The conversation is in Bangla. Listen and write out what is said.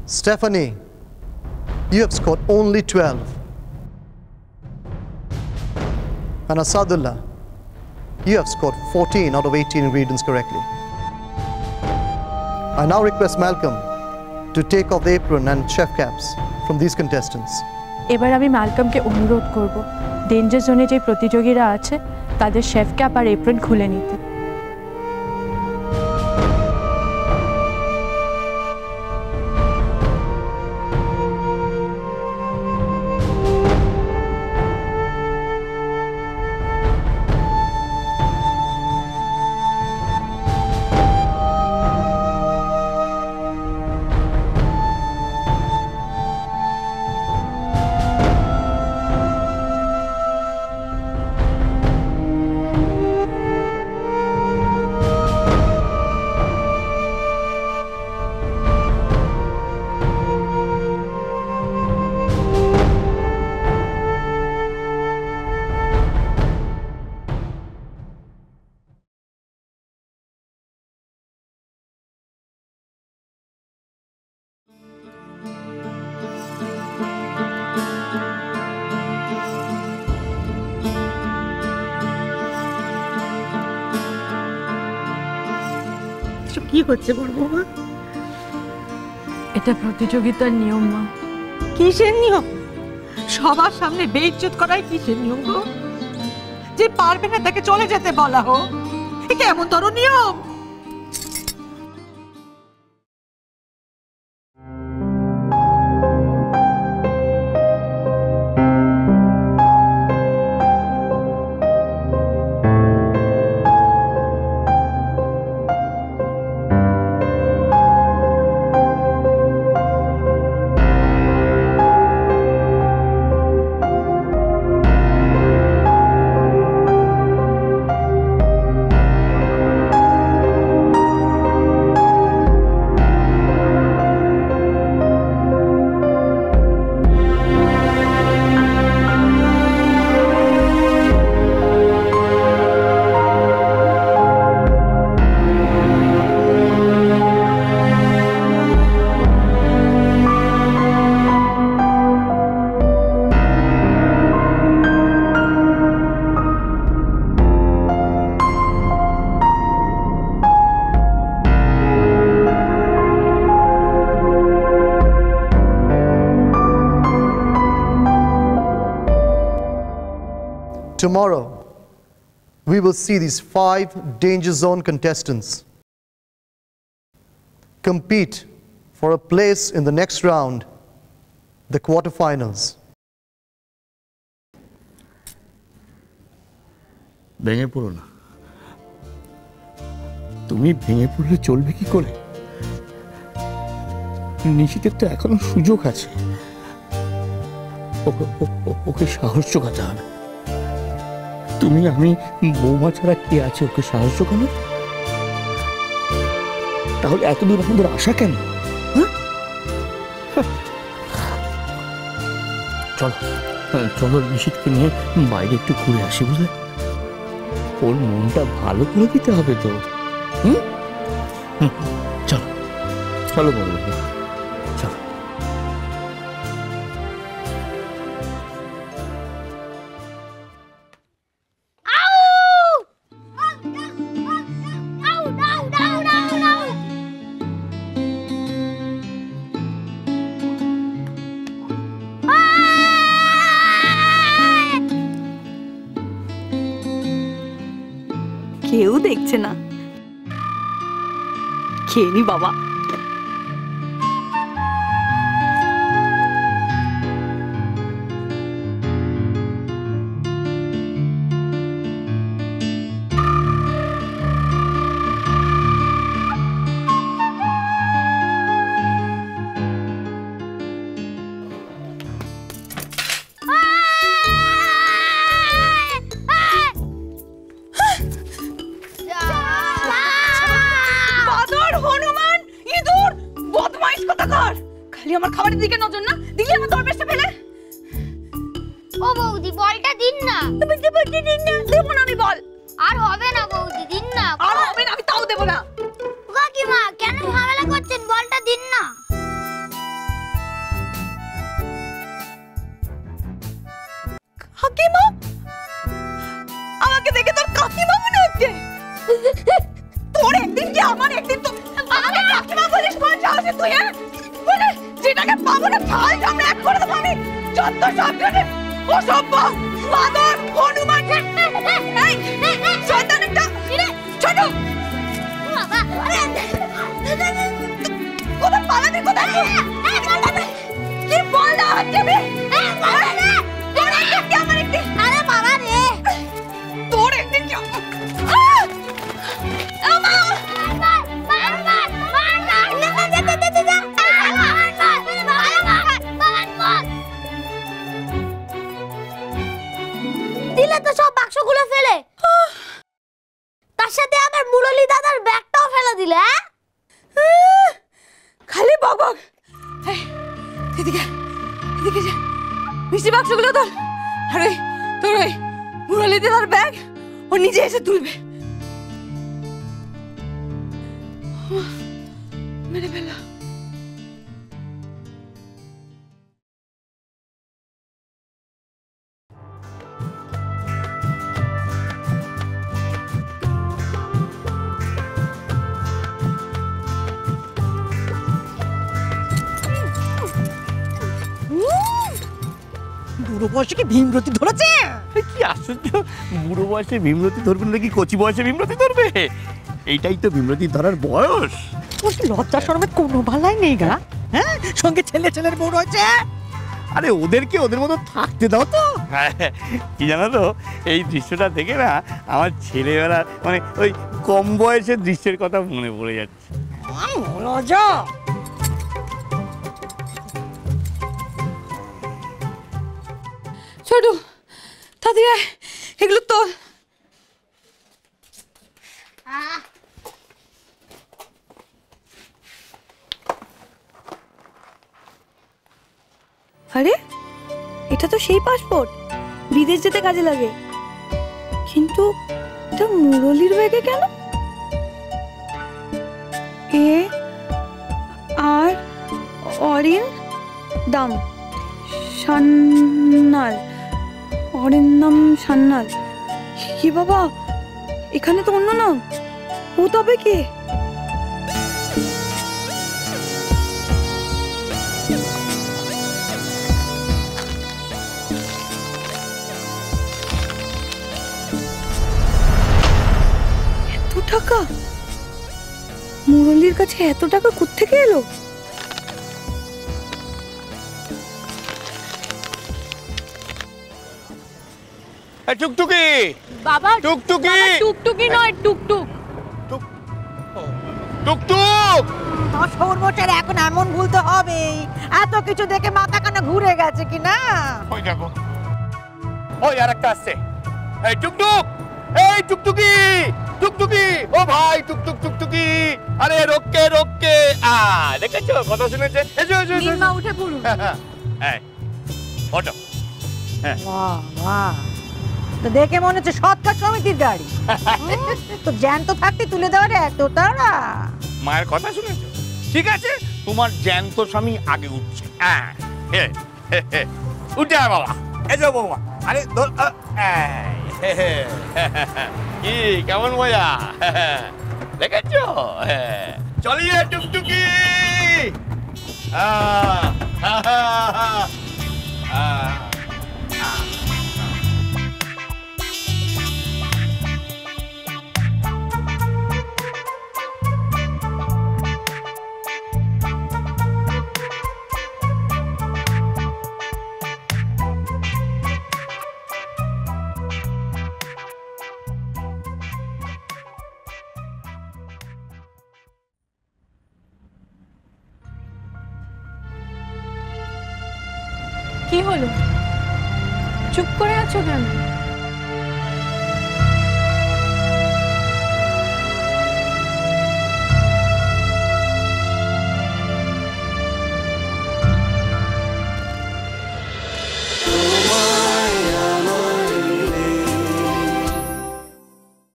Stephanie, you have scored only 12. And Asadullah, you have scored 14 out of 18 ingredients correctly. I now request Malcolm to take off the apron and chef caps from these contestants. এবার আমি ম্যালকমকে অনুরোধ করব ডেঞ্জার জোনে যে প্রতিযোগীরা আছে তাদের শেফ ক্যাপ আর এপ্রন খুলে নিতে। কি হচ্ছে বড় বৌমা? এটা প্রতিযোগিতার নিয়ম মা। কিসের নিয়ম? সবার সামনে বেইজ্জত করাই কিসের নিয়ম গো? যে পারবে না তাকে চলে যেতে বলা হোক, এটা এমন ধরনের নিয়ম? Tomorrow, we will see these 5 danger zone contestants compete for a place in the next round, the quarterfinals. ভেঙে পড়ো না। তুমি ভেঙে পড়লে চলবে কি করে? নিশিতের তো এখনো সুযোগ আছে, ওকে সাহস জোগাতে হবে। তুমি আমি বৌমা ছাড়া কে আছে ওকে সাহস জোগানো? তাহলে এতদূর আমাদের আশা কেন? চলো চলো নিশিতকে নিয়ে বাইরে একটু ঘুরে আসি, বুঝলে? ওর মনটা ভালো করে দিতে হবে তো। চলো চলো বড় চলো। কেউ দেখছে না, খেয়ে নি বাবা। আমার খাবারের দিকে নজর না দিলে আমার দরবেশটা ফেলে। ও বৌদি বলটা দিন না। তুমি বলতে দিন না, দেবো না আমি বল। আর হবে না বৌদি, দিন না। আর হবে না, আমি তাও দেবো না। কাকিমা কেন ঝামেলা করছেন? বলটা দিন না। কাকিমা মনে হচ্ছে। তোর একদিন কি আমার একদিন, তো আমাকে কাকিমা বলিস কোন সাহসে তুই? হ্যাঁ বলে যেটাকে পাবো না ঠাল আমরা এক করে দেবো আমি। যত সব জনে অসভ্য বাদর হনুমান। এই শয়তান একটা ছোট বাবা কোথায় পালাবি? কোথায় কি বলা হচ্ছে? আমার একদিন, আরে বাবা রে তোর একদিন কি দিলে তো সব বাক্সগুলো ফেলে, তার সাথে আমার মুরলী দাদার ব্যাগটাও ফেলে দিলে। খালি বক বক। এদিকে এদিকে যা, মিষ্টি বাক্সগুলো তোর। আর ওই তোর ওই মুরলী দাদার ব্যাগ ও নিজে এসে তুলবে। মেরে ফেলো। বুড়ো বয়সে কি ভীমরতি ধরেছে? কি আশ্চর্য, বুড়ো বয়সে ভীমরতি ধরবে না কি কচি বয়সে ভীমরতি ধরবে? এইটাই তো ভীমরতি ধরার বয়স। ওর কি লজ্জা শরমের কোনো ভালাই নেই গা? হ্যাঁ, সঙ্গে ছেলে ছেলের বউ রয়েছে। আরে ওদেরকে ওদের মতো থাকতে দাও তো। কি জানো তো, এই দৃশ্যটা দেখে না আমার ছেলেবেলা মানে ওই কম বয়সের দৃশ্যের কথা মনে পড়ে যাচ্ছে। লজ্জা ছোট তাড়াতাড়ি আয়, এগুলো তোল। আরে এটা তো সেই পাসপোর্ট, বিদেশ যেতে কাজে লাগে। কিন্তু এটা মুরলীর ব্যাগে কেন? এ আর অরিন দাম সান্নাল, অরিন্দম সান্নাল। কি বাবা, এখানে তো অন্য নাম। ও তবে কে? এত টাকা মুরলীর কাছে, এত টাকা কোত্থেকে এলো? টুকটুকি বাবা টুকটুকি টুকটুকি নয়, টুকটুক। টুকটুক সৌরমোটার এখন এমন ভুলতে হবে, এত কিছু দেখে মাথা কানা ঘুরে গেছে কি না? ওই দেখো, ওই আর একটা আসছে। এই টুকটুক, এই টুকটুকি, টুকটুকি, ও ভাই টুকটুক, টুকটুকি, আরে রোককে রোককে। দেখেছো কথা শুনেছে? এসো এসো এসো। নিমা উঠে পড়ুন। এই ওটো। বাহ বাহ, তো দেখে মনে হচ্ছে সৎকার সমিতির গাড়ি। তো জ্যান্ত থাকতে তুলে দেওয়ার এত তাড়া। মায়ের কথা শুনেছো? ঠিক আছে, তোমার জ্যান্ত স্বামী আগে উঠছে। উঠে আয় বাবা, এসো বাবা। আরে কি কেমন মজা দেখেছো? চলিয়ে টুকটুকি। কি হলো, চুপ করে আছো কেন?